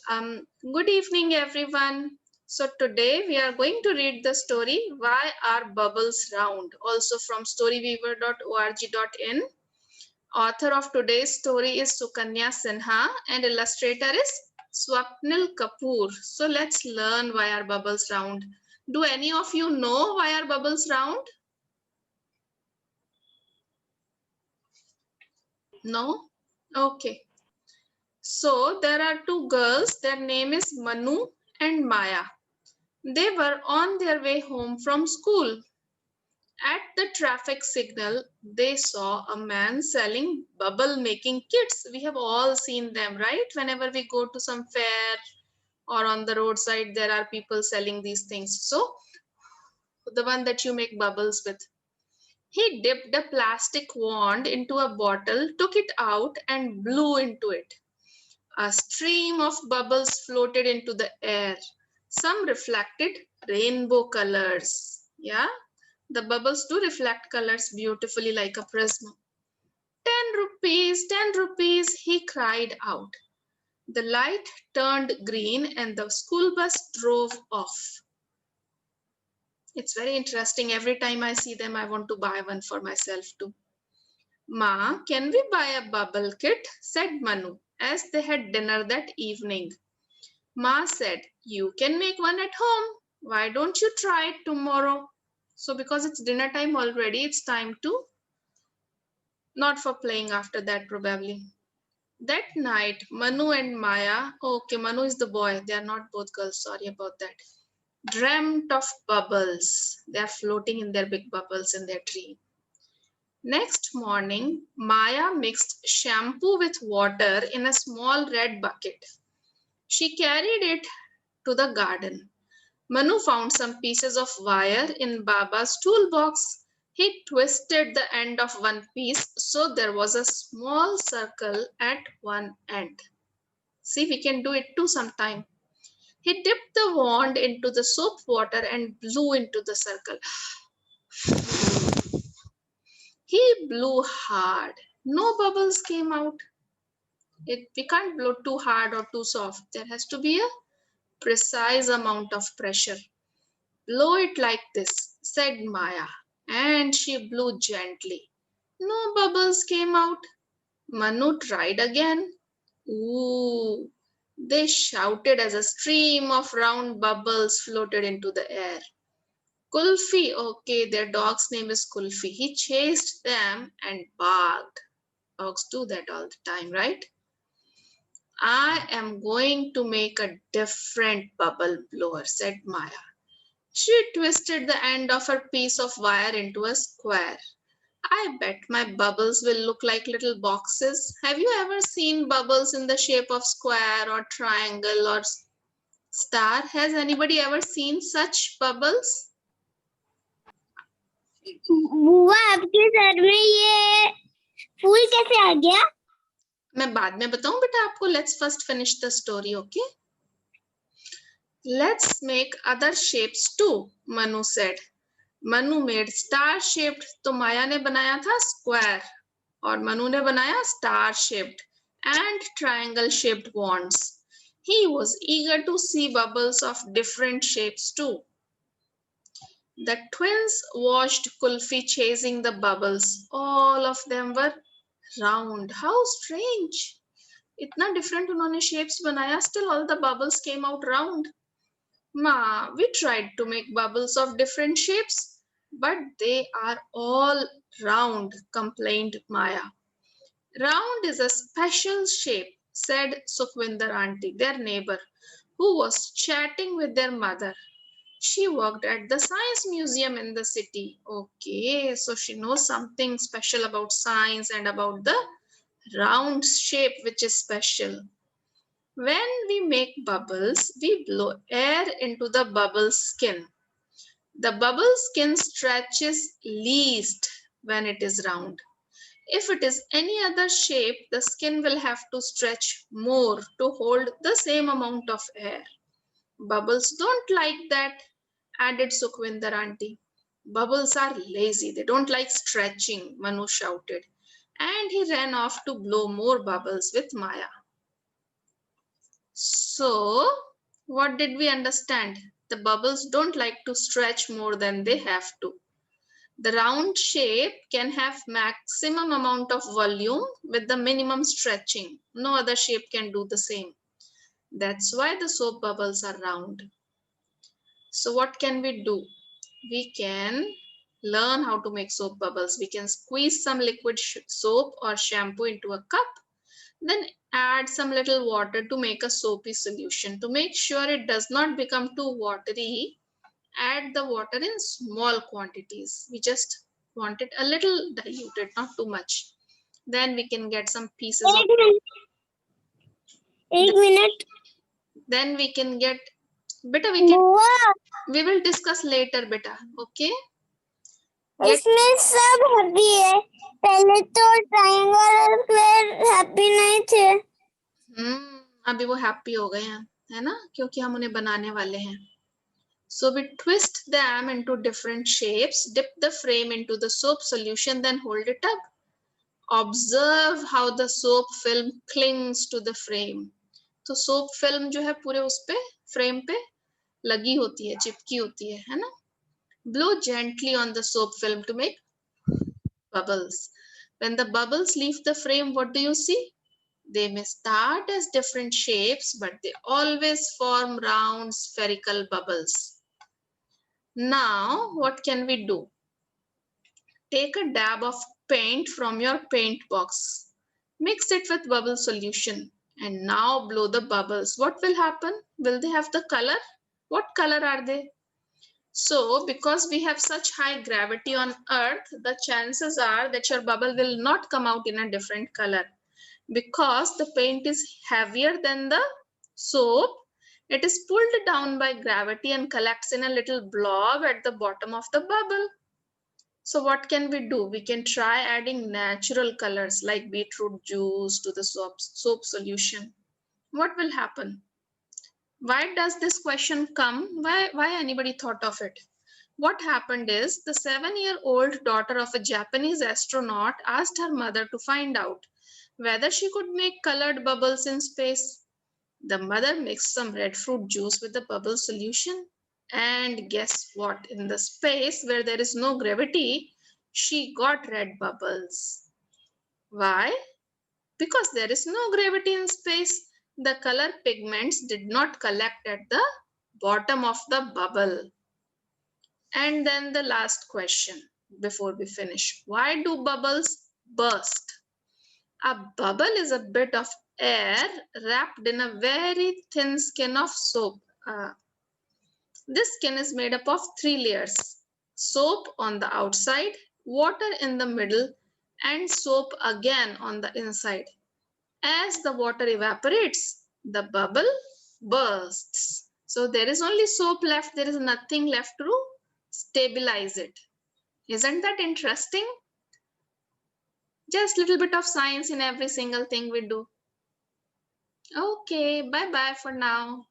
Good evening, everyone. So today we are going to read the story Why Are Bubbles Round? Also from storyweaver.org.in. Author of today's story is Sukanya Sinha and illustrator is Swapnil Kapoor. So let's learn why are bubbles round. Do any of you know why are bubbles round? No? Okay. So there are two girls. Their name is Manu and Maya. They were on their way home from school. At the traffic signal, they saw a man selling bubble making kits. We have all seen them, right? Whenever we go to some fair or on the roadside, there are people selling these things. So, the one that you make bubbles with. He dipped a plastic wand into a bottle, took it out, and blew into it. A stream of bubbles floated into the air. Some reflected rainbow colors. Yeah, the bubbles do reflect colors beautifully like a prism. 10 rupees, 10 rupees, he cried out. The light turned green and the school bus drove off. It's very interesting. Every time I see them, I want to buy one for myself too. Ma, can we buy a bubble kit? Said Manu as they had dinner that evening. Ma said, you can make one at home. Why don't you try it tomorrow? So because it's dinner time already, it's time to not for playing after that probably. That night, Manu and Maya, okay, Manu is the boy, they are not both girls, sorry about that, dreamt of bubbles. They are floating in their big bubbles in their dream. Next morning, Maya mixed shampoo with water in a small red bucket. She carried it to the garden. Manu found some pieces of wire in Baba's toolbox. He twisted the end of one piece so there was a small circle at one end. See, we can do it too sometime. He dipped the wand into the soap water and blew into the circle. He blew hard. No bubbles came out. We can't blow too hard or too soft. There has to be a precise amount of pressure. Blow it like this, said Maya, and she blew gently. No bubbles came out. Manu tried again. Ooh! They shouted as a stream of round bubbles floated into the air. Kulfi, okay, their dog's name is Kulfi. He chased them and barked. Dogs do that all the time, right? I am going to make a different bubble blower, said Maya. She twisted the end of her piece of wire into a square. I bet my bubbles will look like little boxes. Have you ever seen bubbles in the shape of square or triangle or star? Has anybody ever seen such bubbles? बुआ आपके sir में ये फूल कैसे आ गया? मैं बाद में बताऊं बेटा आपको. Let's first finish the story, okay? Let's make other shapes too, Manu said. Manu made star shaped, तो माया ने बनाया था square और मनु ने बनाया star shaped and triangle shaped wands. He was eager to see bubbles of different shapes too. The twins watched Kulfi chasing the bubbles. All of them were round. How strange! इतना different उन्होंने shapes बनाया, still all the bubbles came out round. Ma, we tried to make bubbles of different shapes, but they are all round, complained Maya. Round is a special shape, said Sukhvinder auntie, their neighbor, who was chatting with their mother. She worked at the science museum in the city. Okay, so she knows something special about science and about the round shape, which is special. When we make bubbles, we blow air into the bubble skin. The bubble skin stretches least when it is round. If it is any other shape, the skin will have to stretch more to hold the same amount of air. Bubbles don't like that, added Sukhvinder auntie. Bubbles are lazy. They don't like stretching, Manu shouted. And he ran off to blow more bubbles with Maya. So, what did we understand? The bubbles don't like to stretch more than they have to. The round shape can have maximum amount of volume with the minimum stretching. No other shape can do the same. That's why the soap bubbles are round. So what can we do? We can learn how to make soap bubbles. We can squeeze some liquid soap or shampoo into a cup, then add some little water to make a soapy solution. To make sure it does not become too watery, add the water in small quantities. We just want it a little diluted, not too much. Then we can get some pieces of, एक minute एक minute then we can get, beta, बुआ we will discuss later, beta. Okay? Get, इसमें सब happy है पहले तो triangle और फिर हैप्पी नहीं थे अभी वो हैप्पी हो गए हैं, है ना, क्योंकि हम उन्हें बनाने वाले हैं. So we twist them into different shapes, dip the frame into the soap solution, then hold it up. Observe how the soap film clings to the frame. तो soap film जो है पूरे उस पे frame पे लगी होती है, चिपकी होती है ना? Blow gently on the soap film to make bubbles. When the bubbles leave the frame, what do you see? They may start as different shapes, but they always form round spherical bubbles. Now, what can we do? Take a dab of paint from your paint box. Mix it with bubble solution and now blow the bubbles. What will happen? Will they have the color? What color are they? So, because we have such high gravity on Earth, the chances are that your bubble will not come out in a different color. Because the paint is heavier than the soap, it is pulled down by gravity and collects in a little blob at the bottom of the bubble. So what can we do? We can try adding natural colors like beetroot juice to the soap solution. What will happen? Why does this question come? Why anybody thought of it? What happened is the 7-year-old daughter of a Japanese astronaut asked her mother to find out whether she could make colored bubbles in space. The mother mixed some red fruit juice with the bubble solution. And guess what? In the space where there is no gravity, she got red bubbles. Why? Because there is no gravity in space. The color pigments did not collect at the bottom of the bubble. And then the last question before we finish. Why do bubbles burst? A bubble is a bit of air wrapped in a very thin skin of soap. This skin is made up of 3 layers. Soap on the outside, water in the middle, and soap again on the inside. As the water evaporates, the bubble bursts. So there is only soap left. There is nothing left to stabilize it. Isn't that interesting? Just a little bit of science in every single thing we do. Okay, bye-bye for now.